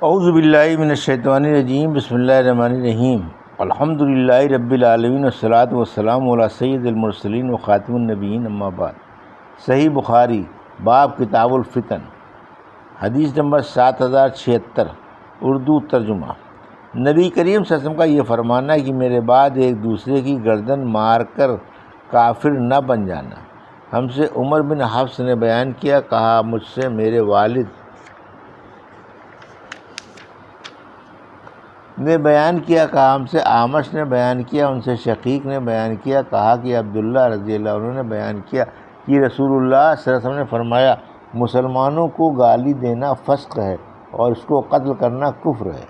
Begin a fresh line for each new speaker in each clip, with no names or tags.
اعوذ باللہ من الشیطان الرجیم، بسم اللہ الرحمن الرحیم، الحمد للہ رب العالمین والصلاۃ والسلام علی سید المرسلین و خاتم النبیین، اما بعد۔ صحیح بخاری باب کتاب الفتن، حدیث نمبر 7076، اردو ترجمہ۔ نبی کریم صلی اللہ علیہ وسلم کا یہ فرمانا ہے کہ میرے بعد ایک دوسرے کی گردن مار کر کافر نہ بن جانا۔ ہم سے عمر بن حفص نے بیان کیا، کہا مجھ سے میرے والد نے بیان کیا، کہا ہم سے اعمش نے بیان کیا، ان سے شقیق نے بیان کیا، کہا کہ عبداللہ رضی اللہ عنہ نے بیان کیا کہ رسول اللہ صلی اللہ علیہ وسلم نے فرمایا، مسلمانوں کو گالی دینا فسق ہے اور اس کو قتل کرنا کفر ہے۔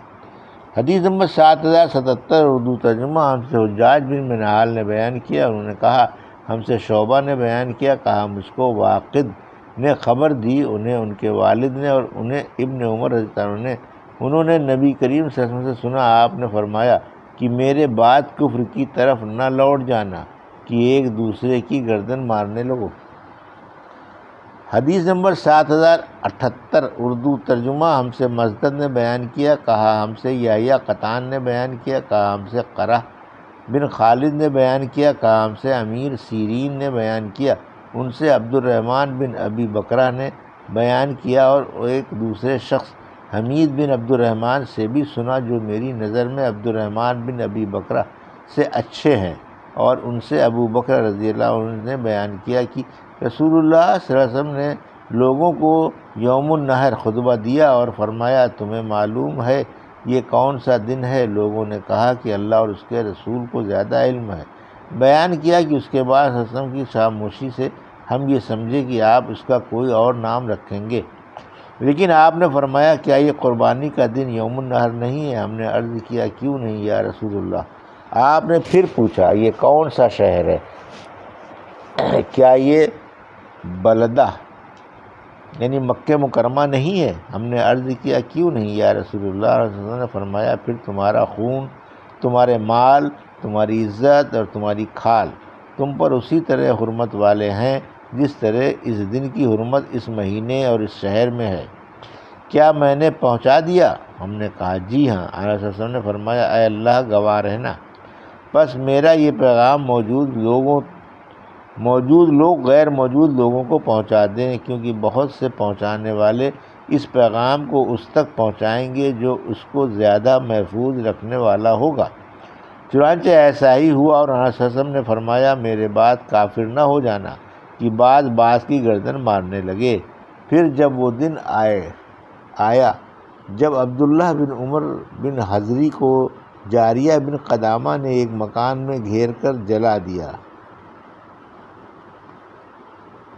حدیث نمبر 7077، اردو ترجمہ۔ ہم سے حجاج بن منہال نے بیان کیا، انہوں نے کہا ہم سے شعبہ نے بیان کیا، کہا مجھ کو واقد نے خبر دی، انہیں ان کے والد نے اور انہیں ابن عمر رضی اللہ عنہ نے، انہوں نے نبی کریم صلی اللہ علیہ وسلم سے سنا، آپ نے فرمایا کہ میرے بعد کفر کی طرف نہ لوٹ جانا کہ ایک دوسرے کی گردن مارنے لگو۔ حدیث نمبر 7078، اردو ترجمہ۔ ہم سے مسدد نے بیان کیا، کہا ہم سے یحییٰ قطان نے بیان کیا، کہا ہم سے قرہ بن خالد نے بیان کیا، کہا ہم سے امیر سیرین نے بیان کیا، ان سے عبد الرحمن بن ابی بکرہ نے بیان کیا، اور ایک دوسرے شخص حمید بن عبد الرحمن سے بھی سنا، جو میری نظر میں عبد الرحمن بن ابی بکرہ سے اچھے ہیں، اور ان سے ابو بکر رضی اللہ عنہ نے بیان کیا کہ رسول اللہ صلی اللہ علیہ وسلم نے لوگوں کو یوم النحر خطبہ دیا اور فرمایا، تمہیں معلوم ہے یہ کون سا دن ہے؟ لوگوں نے کہا کہ اللہ اور اس کے رسول کو زیادہ علم ہے۔ بیان کیا کہ اس کے بعد صلی اللہ علیہ وسلم کی خاموشی سے ہم یہ سمجھے کہ آپ اس کا کوئی اور نام رکھیں گے، لیکن آپ نے فرمایا، کیا یہ قربانی کا دن یوم النحر نہیں ہے؟ ہم نے عرض کیا، کیوں نہیں یا رسول اللہ؟ آپ نے پھر پوچھا، یہ کون سا شہر ہے؟ کیا یہ بلدہ یعنی مکہ مکرمہ نہیں ہے؟ ہم نے عرض کیا، کیوں نہیں یا رسول اللہ؟ رسول اللہ نے فرمایا، پھر تمہارا خون، تمہارے مال، تمہاری عزت اور تمہاری کھال تم پر اسی طرح حرمت والے ہیں جس طرح اس دن کی حرمت اس مہینے اور اس شہر میں ہے۔ کیا میں نے پہنچا دیا؟ ہم نے کہا، جی ہاں۔ آقا صلی اللہ علیہ وسلم نے فرمایا، اے اللہ گواہ رہنا، بس میرا یہ پیغام موجود لوگ غیر موجود لوگوں کو پہنچا دیں، کیونکہ بہت سے پہنچانے والے اس پیغام کو اس تک پہنچائیں گے جو اس کو زیادہ محفوظ رکھنے والا ہوگا۔ چنانچہ ایسا ہی ہوا، اور آقا صلی اللہ علیہ وسلم نے فرمایا، میرے بعد کافر نہ ہو جانا کہ بعض کی گردن مارنے لگے۔ پھر جب وہ دن آیا جب عبداللہ بن عمر بن حضری کو جاریہ بن قدامہ نے ایک مکان میں گھیر کر جلا دیا،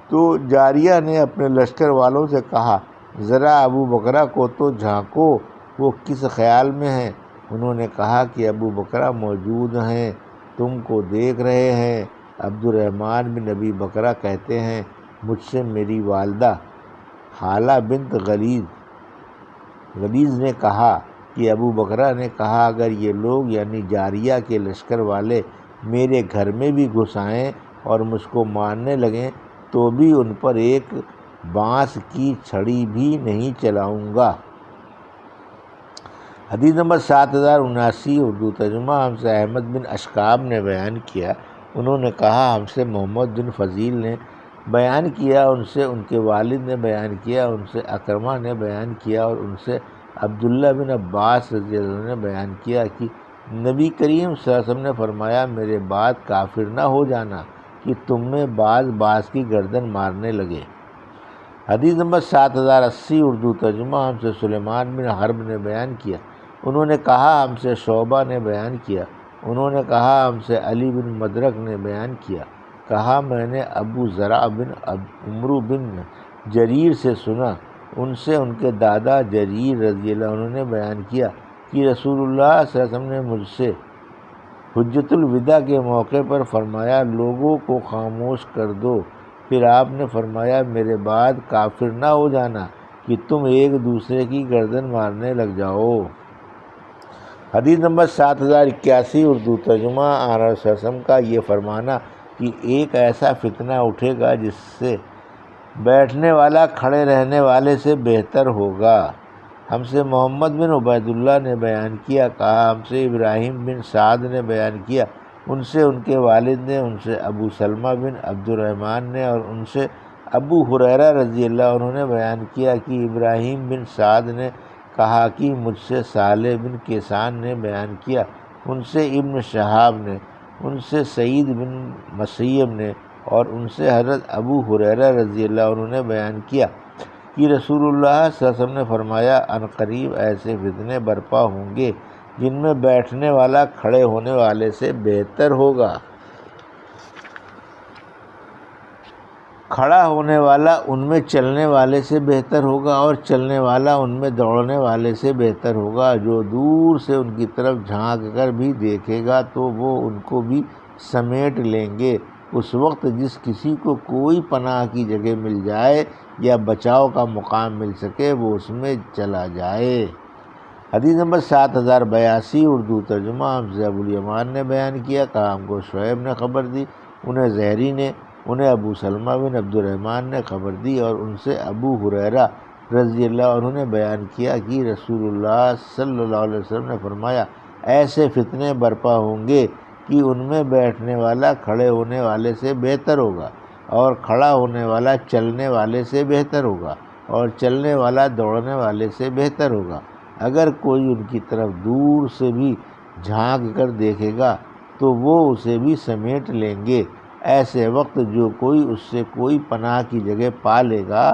تو جاریہ نے اپنے لشکر والوں سے کہا، ذرا ابو بکرہ کو تو جھانکو، وہ کس خیال میں ہیں؟ انہوں نے کہا کہ ابو بکرہ موجود ہیں، تم کو دیکھ رہے ہیں۔ عبد الرحمن بن ابی بکرہ کہتے ہیں، مجھ سے میری والدہ حالہ بنت غلیظ نے کہا کہ ابو بکرہ نے کہا، اگر یہ لوگ یعنی جاریہ کے لشکر والے میرے گھر میں بھی گھس آئیں اور مجھ کو مارنے لگیں تو بھی ان پر ایک بانس کی چھڑی بھی نہیں چلاؤں گا۔ حدیث نمبر 7079، اردو ترجمہ۔ ہم سے احمد بن اشکاب نے بیان کیا، انہوں نے کہا ہم سے محمد بن فضیل نے بیان کیا، ان سے ان کے والد نے بیان کیا، ان سے اکرمہ نے بیان کیا، اور ان سے عبداللہ بن عباس رضی اللہ عنہ نے بیان کیا کہ نبی کریم صلی اللہ علیہ وسلم نے فرمایا، میرے بعد کافر نہ ہو جانا کہ تم میں بعض کی گردن مارنے لگے۔ حدیث نمبر 7080، اردو ترجمہ۔ ہم سے سلیمان بن حرب نے بیان کیا، انہوں نے کہا ہم سے شعبہ نے بیان کیا، انہوں نے کہا ہم سے علی بن مدرک نے بیان کیا، کہا میں نے ابو زرع بن عمرو بن جریر سے سنا، ان سے ان کے دادا جریر رضی اللہ عنہ نے بیان کیا کہ رسول اللہ صلی اللہ علیہ وسلم نے مجھ سے حجۃ الوداع کے موقع پر فرمایا، لوگوں کو خاموش کر دو۔ پھر آپ نے فرمایا، میرے بعد کافر نہ ہو جانا کہ تم ایک دوسرے کی گردن مارنے لگ جاؤ۔ حدیث نمبر 7081، اردو ترجمہ۔ آقا صلی اللہ علیہ وسلم کا یہ فرمانا کہ ایک ایسا فتنہ اٹھے گا جس سے بیٹھنے والا کھڑے رہنے والے سے بہتر ہوگا۔ ہم سے محمد بن عبید اللہ نے بیان کیا، کہا ہم سے ابراہیم بن سعد نے بیان کیا، ان سے ان کے والد نے، ان سے ابو سلمہ بن عبد الرحمن نے، اور ان سے ابو ہریرہ رضی اللہ عنہ نے بیان کیا کہ ابراہیم بن سعد نے کہا کہ مجھ سے صالح بن کیسان نے بیان کیا، ان سے ابن شہاب نے، ان سے سعید بن مسیب نے، اور ان سے حضرت ابو ہریرہ رضی اللہ عنہ نے بیان کیا کہ رسول اللہ صلی اللہ علیہ وسلم نے فرمایا، عنقریب ایسے فتنے برپا ہوں گے جن میں بیٹھنے والا کھڑے ہونے والے سے بہتر ہوگا، کھڑا ہونے والا ان میں چلنے والے سے بہتر ہوگا، اور چلنے والا ان میں دوڑنے والے سے بہتر ہوگا۔ جو دور سے ان کی طرف جھانک کر بھی دیکھے گا تو وہ ان کو بھی سمیٹ لیں گے۔ اس وقت جس کسی کو کوئی پناہ کی جگہ مل جائے یا بچاؤ کا مقام مل سکے وہ اس میں چلا جائے۔ حدیث نمبر 7082، اردو ترجمہ۔ ہم سے ابو الیمان نے بیان کیا، کہا ہم کو شعیب نے خبر دی، انہیں زہری نے، انہیں ابو سلمہ بن عبد الرحمن نے خبر دی، اور ان سے ابو ہریرہ رضی اللہ عنہ نے بیان کیا کہ رسول اللہ صلی اللہ علیہ وسلم نے فرمایا، ایسے فتنے برپا ہوں گے کہ ان میں بیٹھنے والا کھڑے ہونے والے سے بہتر ہوگا، اور کھڑا ہونے والا چلنے والے سے بہتر ہوگا، اور چلنے والا دوڑنے والے سے بہتر ہوگا۔ اگر کوئی ان کی طرف دور سے بھی جھانک کر دیکھے گا تو وہ اسے بھی سمیٹ لیں گے۔ ایسے وقت جو کوئی اس سے کوئی پناہ کی جگہ پا لے گا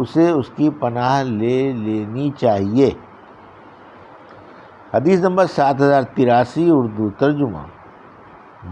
اسے اس کی پناہ لے لینی چاہیے۔ حدیث نمبر 7083، اردو ترجمہ۔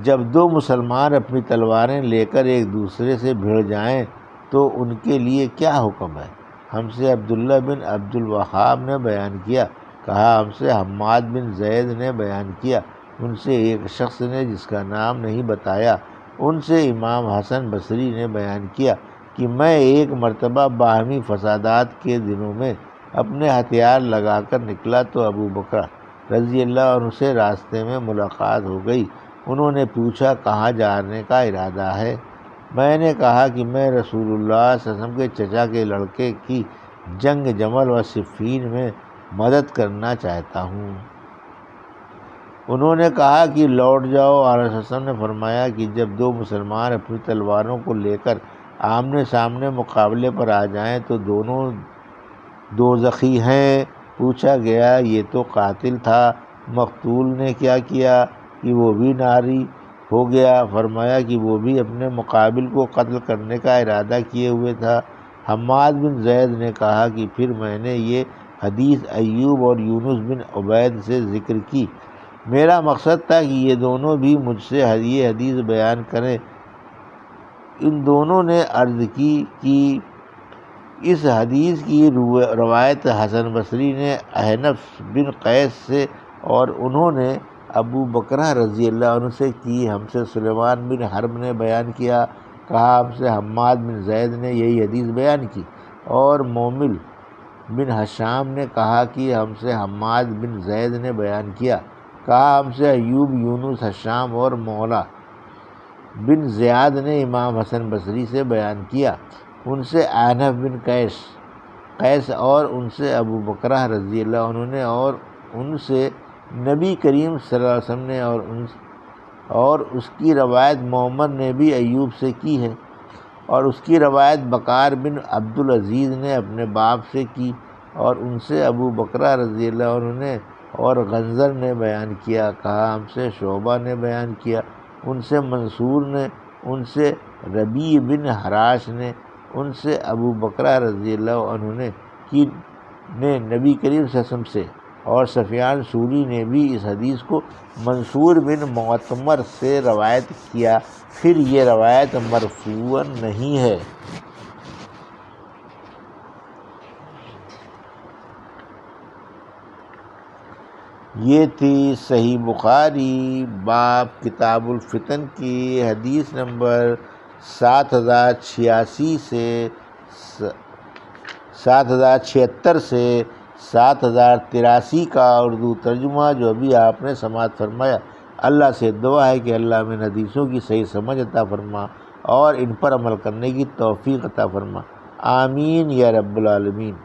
جب دو مسلمان اپنی تلواریں لے کر ایک دوسرے سے بھڑ جائیں تو ان کے لیے کیا حکم ہے؟ ہم سے عبداللہ بن عبد الوہاب نے بیان کیا، کہا ہم سے حماد بن زید نے بیان کیا، ان سے ایک شخص نے جس کا نام نہیں بتایا، ان سے امام حسن بصری نے بیان کیا کہ میں ایک مرتبہ باہمی فسادات کے دنوں میں اپنے ہتھیار لگا کر نکلا تو ابو بکر رضی اللہ عنہ سے راستے میں ملاقات ہو گئی۔ انہوں نے پوچھا کہاں جانے کا ارادہ ہے؟ میں نے کہا کہ میں رسول اللہ صلی اللہ علیہ وسلم کے چچا کے لڑکے کی جنگ جمل و صفین میں مدد کرنا چاہتا ہوں۔ انہوں نے کہا کہ لوٹ جاؤ۔ آن صلی اللہ علیہ وسلم نے فرمایا کہ جب دو مسلمان اپنی تلواروں کو لے کر آمنے سامنے مقابلے پر آ جائیں تو دونوں دوزخی ہیں۔ پوچھا گیا یہ تو قاتل تھا، مقتول نے کیا کیا کہ وہ بھی ناری ہو گیا؟ فرمایا کہ وہ بھی اپنے مقابل کو قتل کرنے کا ارادہ کیے ہوئے تھا۔ حماد بن زید نے کہا کہ پھر میں نے یہ حدیث ایوب اور یونس بن عبید سے ذکر کی، میرا مقصد تھا کہ یہ دونوں بھی مجھ سے یہ حدیث بیان کریں۔ ان دونوں نے عرض کی کہ اس حدیث کی روایت حسن بصری نے احنف بن قیس سے اور انہوں نے ابو بکرہ رضی اللہ عنہ سے کی۔ ہم سے سلیمان بن حرب نے بیان کیا، کہا ہم سے حماد بن زید نے یہی حدیث بیان کی، اور مومل بن حشام نے کہا کہ ہم سے حماد بن زید نے بیان کیا، کہا ہم سے ایوب، یونس، حشام اور مولا بن زیاد نے امام حسن بصری سے بیان کیا، ان سے احنف بن قیس اور ان سے ابو بکرہ رضی اللہ عنہ نے، اور ان سے نبی کریم صلی اللہ علیہ وسلم نے، اور اس کی روایت محمد نے بھی ایوب سے کی ہے، اور اس کی روایت بکار بن عبد العزیز نے اپنے باپ سے کی، اور ان سے ابو بکرہ رضی اللہ عنہ نے اور غنزر نے بیان کیا، کہا ہم سے شعبہ نے بیان کیا، ان سے منصور نے، ان سے ربیع بن حراش نے، ان سے ابو بکرہ رضی اللہ عنہ نے نبی کریم صلی اللہ علیہ وسلم سے، اور سفیان ثوری نے بھی اس حدیث کو منصور بن معتمر سے روایت کیا، پھر یہ روایت مرفوعاً نہیں ہے۔ یہ تھی صحیح بخاری باب کتاب الفتن کی حدیث نمبر 7086 سے 7076 سے 7083 کا اردو ترجمہ جو ابھی آپ نے سماعت فرمایا۔ اللہ سے دعا ہے کہ اللہ میں حدیثوں کی صحیح سمجھ عطا فرما اور ان پر عمل کرنے کی توفیق عطا فرما، آمین یا رب العالمین۔